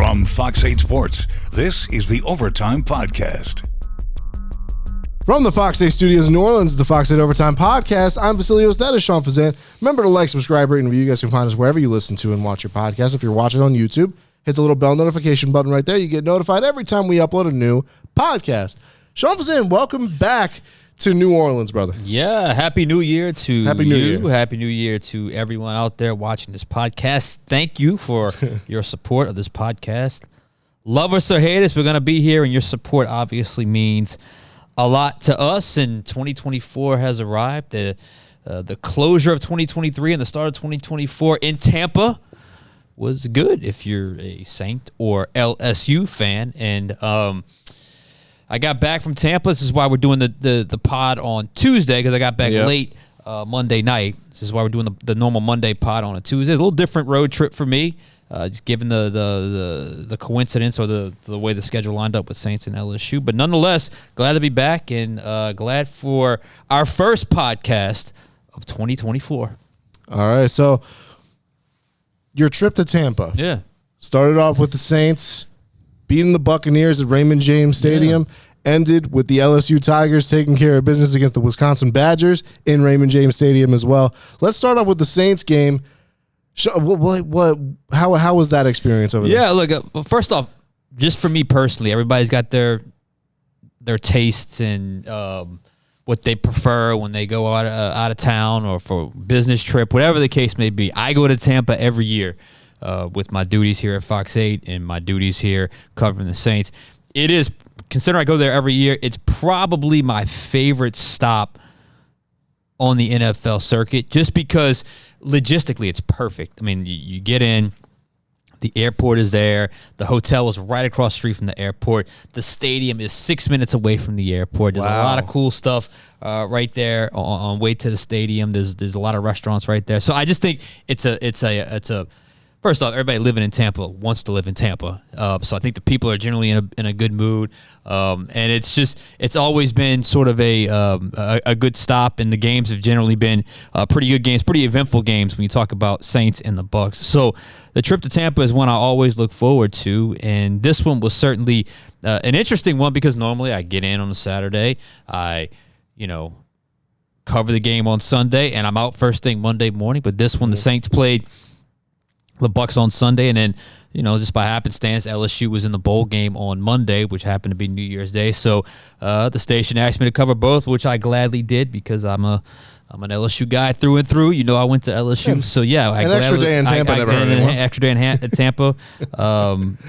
From Fox 8 Sports, this is the Overtime Podcast. From the Fox 8 Studios in New Orleans, the Fox 8 Overtime Podcast, I'm Vasilios, that is Sean Fazende. Remember to like, subscribe, rate, and review. You guys can find us wherever you listen to and watch your podcast. If you're watching on YouTube, hit the little bell notification button right there. You get notified every time we upload a new podcast. Sean Fazende, welcome back to New Orleans, brother. Yeah, Happy New Year to you. Happy New Year to everyone out there watching this podcast. Thank you for your support of this podcast. Love us or hate us, we're going to be here, and your support obviously means a lot to us. And 2024 has arrived. The closure of 2023 and the start of 2024 in Tampa was good if you're a Saint or LSU fan. And I got back from Tampa. This is why we're doing the pod on Tuesday, because I got back late Monday night. This is why we're doing the normal Monday pod on a Tuesday. It's a little different road trip for me, just given the coincidence or the way the schedule lined up with Saints and LSU. But nonetheless, glad to be back and glad for our first podcast of 2024. All right, so your trip to Tampa. Yeah. Started off with the Saints beating the Buccaneers at Raymond James Stadium, ended with the LSU Tigers taking care of business against the Wisconsin Badgers in Raymond James Stadium as well. Let's start off with the Saints game. How was that experience over there? Yeah, look, first off, just for me personally, everybody's got their tastes and what they prefer when they go out of town or for business trip, whatever the case may be. I go to Tampa every year with my duties here at Fox 8 and my duties here covering the Saints. It is, considering I go there every year, it's probably my favorite stop on the NFL circuit, just because logistically it's perfect. I mean, you get in, the airport is there, the hotel is right across the street from the airport, the stadium is 6 minutes away from the airport. There's a lot of cool stuff right there on way to the stadium. There's a lot of restaurants right there. So I just think it's a first off, everybody living in Tampa wants to live in Tampa. So I think the people are generally in a good mood. And it's always been sort of a good stop, and the games have generally been pretty good games, pretty eventful games when you talk about Saints and the Bucs. So the trip to Tampa is one I always look forward to, and this one was certainly an interesting one, because normally I get in on a Saturday, I cover the game on Sunday, and I'm out first thing Monday morning. But this one, the Saints played the Bucs on Sunday, and then, just by happenstance, LSU was in the bowl game on Monday, which happened to be New Year's Day. So the station asked me to cover both, which I gladly did, because I'm an LSU guy through and through. I went to LSU, so yeah. Extra day in Tampa never hurt anyone. Extra day in Tampa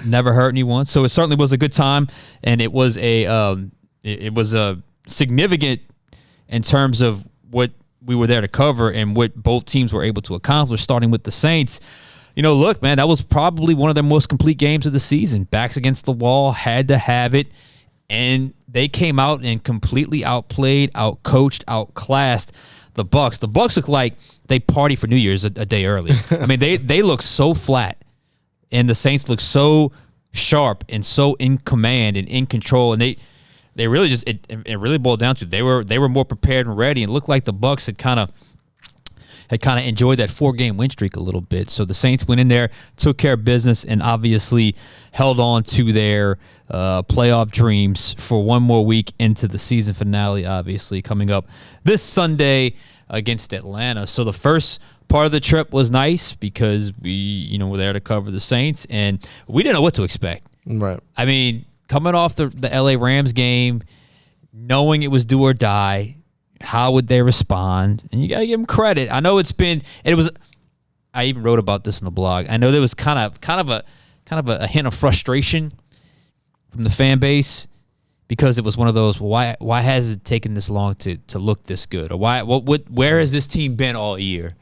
never hurt anyone. So it certainly was a good time, and it was a significant in terms of what we were there to cover and what both teams were able to accomplish. Starting with the Saints. Look, man, that was probably one of their most complete games of the season. Backs against the wall, had to have it, and they came out and completely outplayed, outcoached, outclassed the Bucs. The Bucs look like they party for New Year's a day early. I mean, they look so flat, and the Saints look so sharp and so in command and in control, and they really just it really boiled down to they were more prepared and ready, and it looked like the Bucs had kind of enjoyed that 4-game win streak a little bit. So the Saints went in there, took care of business, and obviously held on to their playoff dreams for one more week into the season finale, obviously, coming up this Sunday against Atlanta. So the first part of the trip was nice, because we were there to cover the Saints, and we didn't know what to expect. Right. I mean, coming off the LA Rams game, knowing it was do or die, how would they respond? And you got to give them credit. I know I even wrote about this in the blog. I know there was kind of a hint of frustration from the fan base, because it was one of those, why has it taken this long to look this good? Or where has this team been all year?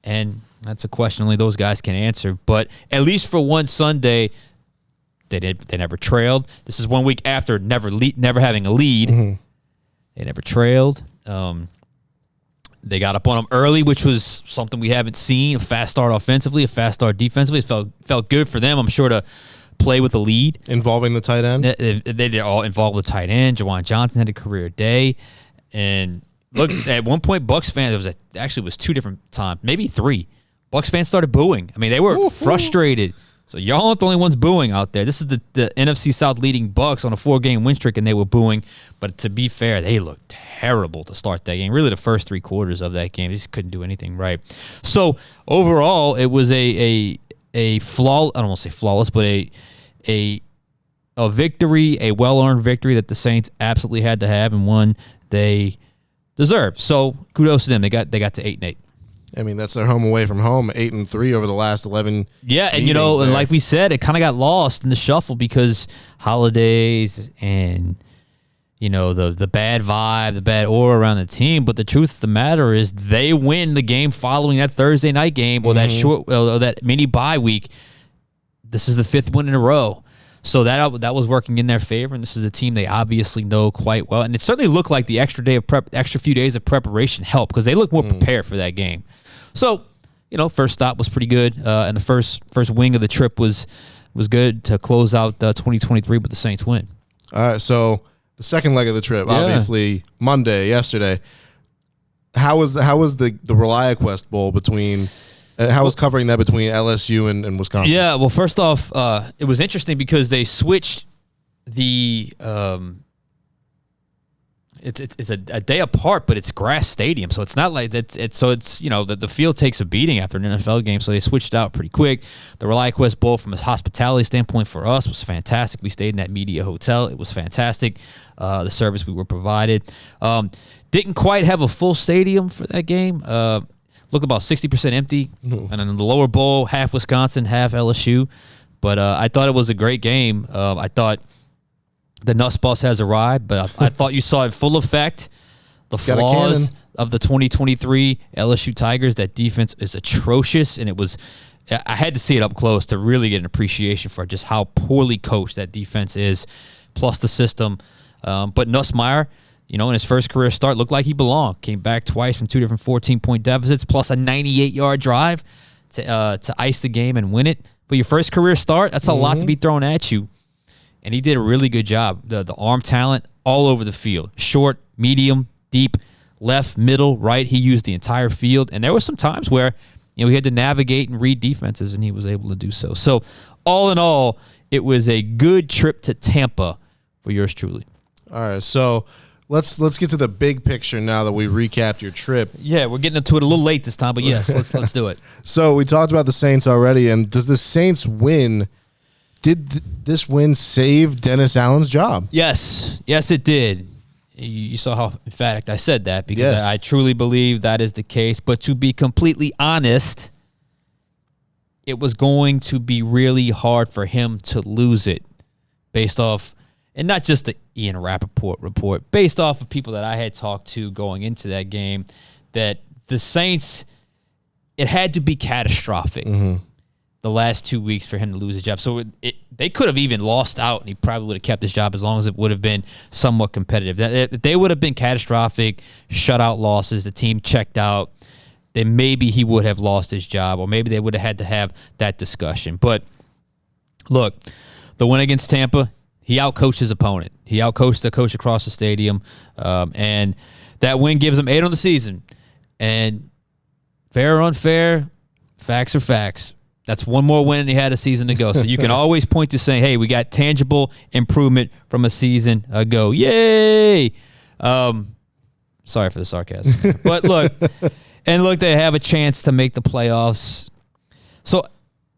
And that's a question only those guys can answer. But at least for one Sunday, they never trailed. This is 1 week after never having a lead. Mm-hmm. They never trailed. They got up on them early, which was something we haven't seen. A fast start offensively, a fast start defensively. It felt good for them, I'm sure, to play with the lead. Involving the tight end? They're all involved with the tight end. Jawan Johnson had a career day. And look, at one point, Bucs fans, it was 2 different times, maybe 3. Bucs fans started booing. I mean, they were frustrated So y'all aren't the only ones booing out there. This is the NFC South leading Bucs on a 4-game win streak, and they were booing. But to be fair, they looked terrible to start that game. Really, the first 3 quarters of that game, they just couldn't do anything right. So overall, it was a flaw. I don't want to say flawless, but a victory, a well-earned victory that the Saints absolutely had to have, and one they deserved. So kudos to them. They got to 8-8. I mean, that's their home away from home, 8-3 over the last 11. Yeah, and and like we said, it kind of got lost in the shuffle because holidays and the bad vibe, the bad aura around the team. But the truth of the matter is, they win the game following that Thursday night game or that that mini bye week. This is the 5th win in a row. So that was working in their favor, and this is a team they obviously know quite well. And it certainly looked like the extra few days of preparation helped because they looked more prepared for that game. So, first stop was pretty good, and the first wing of the trip was good to close out 2023 with the Saints win. All right, so the second leg of the trip, obviously Monday, yesterday. How was the ReliaQuest Bowl between? How was covering that between LSU and Wisconsin? Yeah, well, first off, it was interesting because they switched the. It's a day apart, but it's grass stadium, so it's not like the field takes a beating after an NFL game, so they switched out pretty quick. The ReliaQuest Bowl, from a hospitality standpoint for us, was fantastic. We stayed in that media hotel; it was fantastic. The service we were provided. Didn't quite have a full stadium for that game. Looked about 60% empty, and in the lower bowl, half Wisconsin, half LSU. But I thought it was a great game. I thought the Nuss Bus has arrived, but I thought you saw in full effect the flaws of the 2023 LSU Tigers. That defense is atrocious, and I had to see it up close to really get an appreciation for just how poorly coached that defense is, plus the system. But Nussmeier, in his first career start, looked like he belonged. Came back twice from 2 different 14-point deficits, plus a 98-yard drive to ice the game and win it. But your first career start, that's a lot to be thrown at you. And he did a really good job. The arm talent all over the field. Short, medium, deep, left, middle, right. He used the entire field. And there were some times where he had to navigate and read defenses, and he was able to do so. So all in all, it was a good trip to Tampa for yours truly. All right, so let's get to the big picture now that we recapped your trip. Yeah, we're getting into it a little late this time, but yes, let's do it. So we talked about the Saints already, and does the Saints win? Did this win save Dennis Allen's job? Yes, it did. You saw how emphatic I said that because I truly believe that is the case. But to be completely honest, it was going to be really hard for him to lose it based off, and not just the Ian Rappaport report, based off of people that I had talked to going into that game, that the Saints, it had to be catastrophic the last 2 weeks for him to lose his job. So they could have even lost out, and he probably would have kept his job as long as it would have been somewhat competitive. They would have been catastrophic shutout losses. The team checked out. Then maybe he would have lost his job, or maybe they would have had to have that discussion. But look, the win against Tampa, he outcoached his opponent. He outcoached the coach across the stadium, and that win gives him 8 on the season. And fair or unfair, facts are facts. That's one more win, and he had a season to go. So you can always point to saying, hey, we got tangible improvement from a season ago. Yay! Sorry for the sarcasm. But look, they have a chance to make the playoffs. So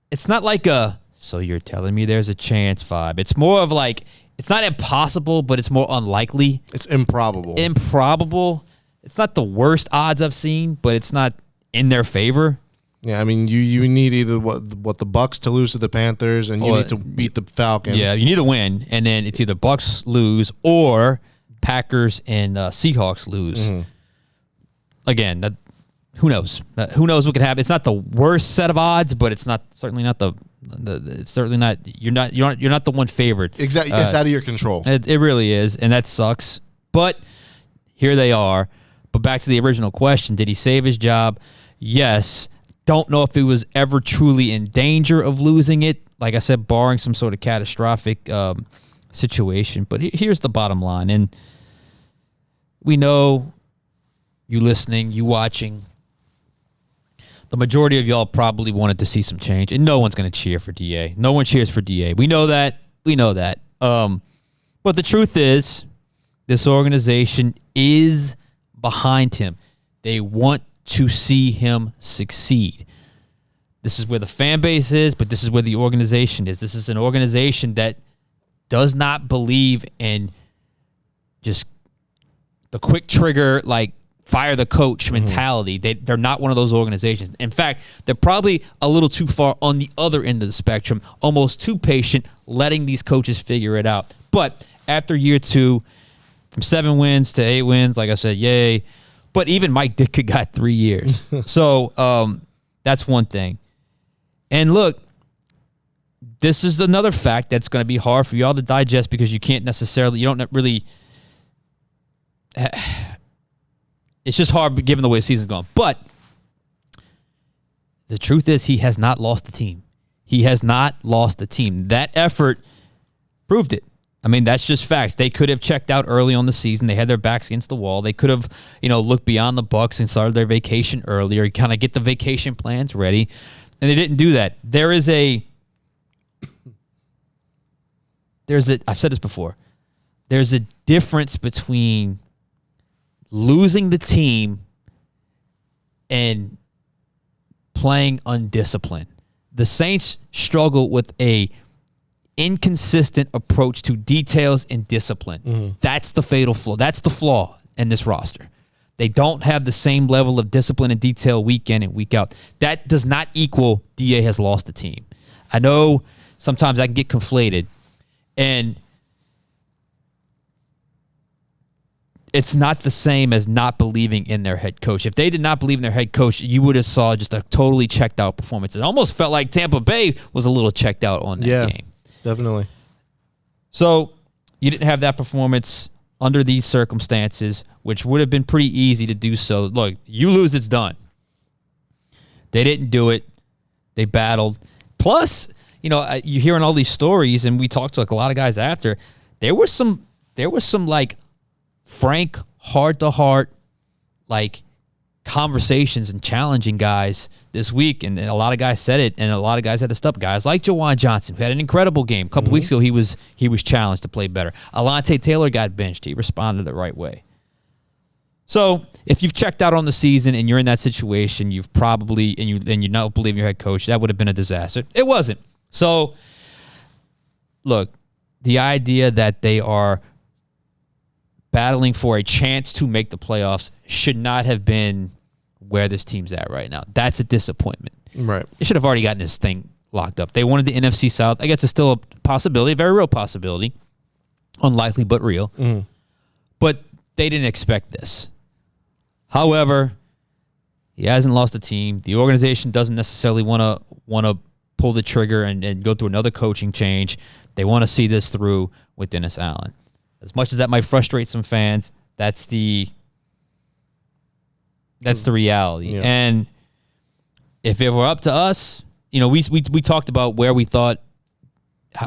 it's not like so you're telling me there's a chance vibe. It's more of like, it's not impossible, but it's more unlikely. It's improbable. It's not the worst odds I've seen, but it's not in their favor. Yeah, I mean, you need either what the Bucs to lose to the Panthers, and you need to beat the Falcons. Yeah, you need to win, and then it's either Bucs lose or Packers and Seahawks lose. Again, who knows? Who knows what could happen? It's not the worst set of odds, but it's certainly not it's certainly not. You're not the one favored. Exactly, it's out of your control. It really is, and that sucks. But here they are. But back to the original question: did he save his job? Yes. Don't know if he was ever truly in danger of losing it. Like I said, barring some sort of catastrophic situation. But here's the bottom line. And we know you listening, you watching. the majority of y'all probably wanted to see some change, and no one's going to cheer for DA. No one cheers for DA. We know that. But the truth is, this organization is behind him. They want to see him succeed. This is where the fan base is, but this is where the organization is. This is an organization that does not believe in just the quick trigger, like fire the coach mentality. They're not one of those organizations. In fact, they're probably a little too far on the other end of the spectrum, almost too patient, letting these coaches figure it out. But after year 2, from 7 wins to 8 wins, like I said, yay. But even Mike Ditka got 3 years. So that's one thing. And look, this is another fact that's going to be hard for y'all to digest because you don't really. It's just hard given the way the season's going. But the truth is he has not lost a team. He has not lost a team. That effort proved it. I mean, that's just facts. They could have checked out early on the season. They had their backs against the wall. They could have, looked beyond the Bucs and started their vacation earlier, kind of get the vacation plans ready. And they didn't do that. I've said this before. There's a difference between losing the team and playing undisciplined. The Saints struggle with a inconsistent approach to details and discipline. That's the fatal flaw. That's the flaw in this roster. They don't have the same level of discipline and detail week in and week out. That does not equal DA has lost the team. I know sometimes I can get conflated, and it's not the same as not believing in their head coach. If they did not believe in their head coach, you would have saw just a totally checked out performance. It almost felt like Tampa Bay was a little checked out on that game. Definitely. So you didn't have that performance under these circumstances, which would have been pretty easy to do so. Look, you lose, it's done. They didn't do it. They battled. Plus, you're hearing all these stories, and we talked to a lot of guys after. There was some like frank, heart-to-heart, like conversations and challenging guys this week, and a lot of guys said it, and a lot of guys had to step. Guys like Jawan Johnson, who had an incredible game. A couple weeks ago, he was challenged to play better. Alontae Taylor got benched. He responded the right way. So if you've checked out on the season and you're in that situation, you've probably and you don't believe in your head coach, that would have been a disaster. It wasn't. So look, the idea that they are battling for a chance to make the playoffs should not have been where this team's at right now. That's a disappointment. Right. They should have already gotten this thing locked up. They wanted the NFC South. I guess it's still a possibility, a very real possibility. Unlikely, but real. But they didn't expect this. However, he hasn't lost a team. The organization doesn't necessarily want to pull the trigger and go through another coaching change. They want to see this through with Dennis Allen. As much as that might frustrate some fans, that's the reality. Yeah. And if it were up to us, we talked about where we thought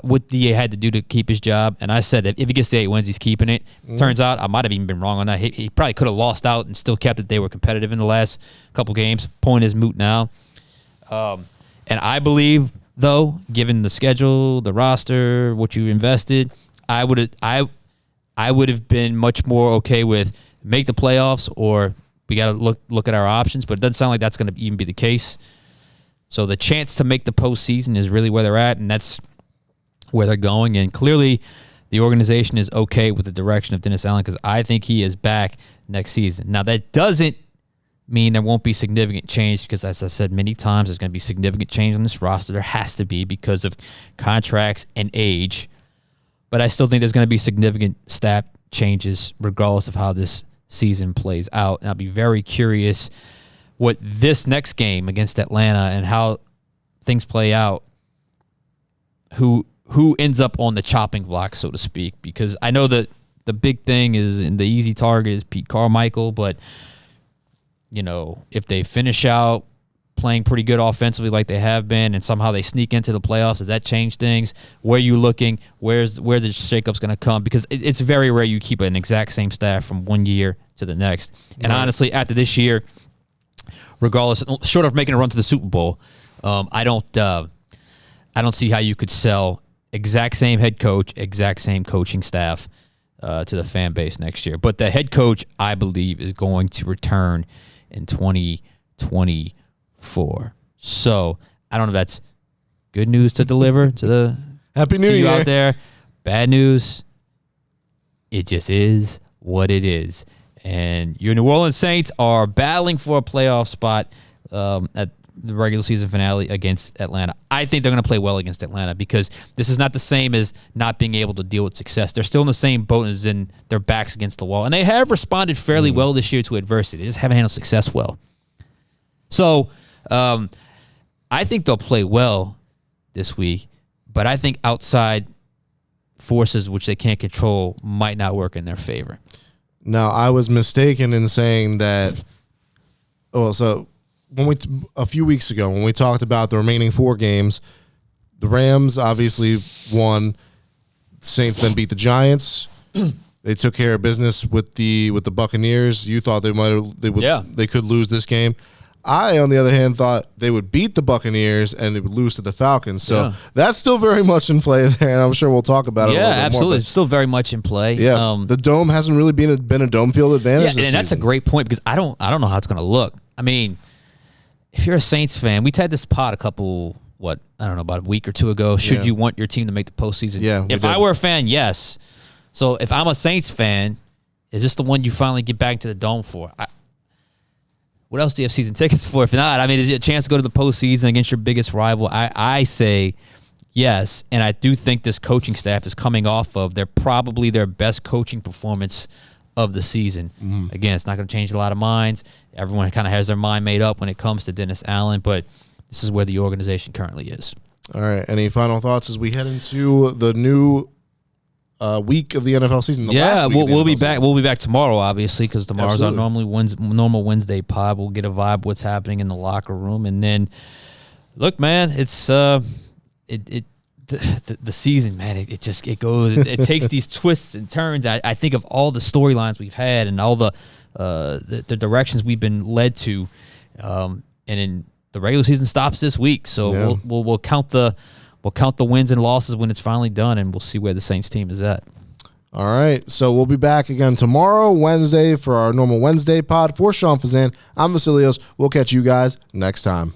what DA had to do to keep his job, and I said that if he gets to 8 wins, he's keeping it. Turns out I might have even been wrong on that. He probably could have lost out and still kept it. They were competitive in the last couple games. Point is moot now. And I believe, though, given the schedule, the roster, what you invested, I would have been much more okay with make the playoffs, or we got to look at our options, but it doesn't sound like that's going to even be the case. So the chance to make the postseason is really where they're at, and that's where they're going. And clearly the organization is okay with the direction of Dennis Allen, because I think he is back next season. Now, that doesn't mean there won't be significant change, because as I said many times, there's going to be significant change on this roster. There has to be, because of contracts and age. But I still think there's going to be significant staff changes regardless of how this season plays out. And I'll be very curious what this next game against Atlanta and how things play out, who ends up on the chopping block, so to speak. Because I know that the big thing is, and the easy target is Pete Carmichael, but if they finish out playing pretty good offensively like they have been, and somehow they sneak into the playoffs, does that change things? Where are you looking? Where the shakeup's going to come? Because it's very rare you keep an exact same staff from one year to the next. And honestly, after this year, regardless, short of making a run to the Super Bowl, I don't see how you could sell exact same head coach, exact same coaching staff to the fan base next year. But the head coach, I believe, is going to return in 2024. So I don't know if that's good news to deliver to the Happy New to you Year out there. Bad news. It just is what it is. And your New Orleans Saints are battling for a playoff spot at the regular season finale against Atlanta. I think they're going to play well against Atlanta because this is not the same as not being able to deal with success. They're still in the same boat as in their backs against the wall. And they have responded fairly well this year to adversity. They just haven't handled success well. So I think they'll play well this week, but I think outside forces which they can't control might not work in their favor. Now, I was mistaken in saying that. Oh, so a few weeks ago when we talked about the remaining 4 games, the Rams obviously won. The Saints then beat the Giants. They took care of business with the Buccaneers. You thought they could lose this game. I, on the other hand, thought they would beat the Buccaneers and they would lose to the Falcons. So that's still very much in play there, and I'm sure we'll talk about it a little bit absolutely. more. It's still very much in play. Yeah, the dome hasn't really been a dome field advantage this and that's a season. great point because I don't know how it's going to look. I mean, if you're a Saints fan, we had this pod about a week or 2 ago. Should you want your team to make the postseason? Yeah. If I were a fan, yes. So if I'm a Saints fan, is this the one you finally get back to the dome for? What else do you have season tickets for? If not, I mean, is it a chance to go to the postseason against your biggest rival? I say yes, and I do think this coaching staff is coming off of probably their best coaching performance of the season. Again, it's not going to change a lot of minds. Everyone kind of has their mind made up when it comes to Dennis Allen, but this is where the organization currently is. All right. Any final thoughts as we head into the new week of the NFL season? We'll be back. We'll be back tomorrow, obviously, because tomorrow's our Absolutely. normal Wednesday pod. We'll get a vibe of what's happening in the locker room, and then look, man, it's the season, man. It goes. It takes these twists and turns. I think of all the storylines we've had and all the directions we've been led to, and then the regular season stops this week. So we'll count the wins and losses when it's finally done, and we'll see where the Saints team is at. All right. So we'll be back again tomorrow, Wednesday, for our normal Wednesday pod. For Sean Fazende, I'm Vasilios. We'll catch you guys next time.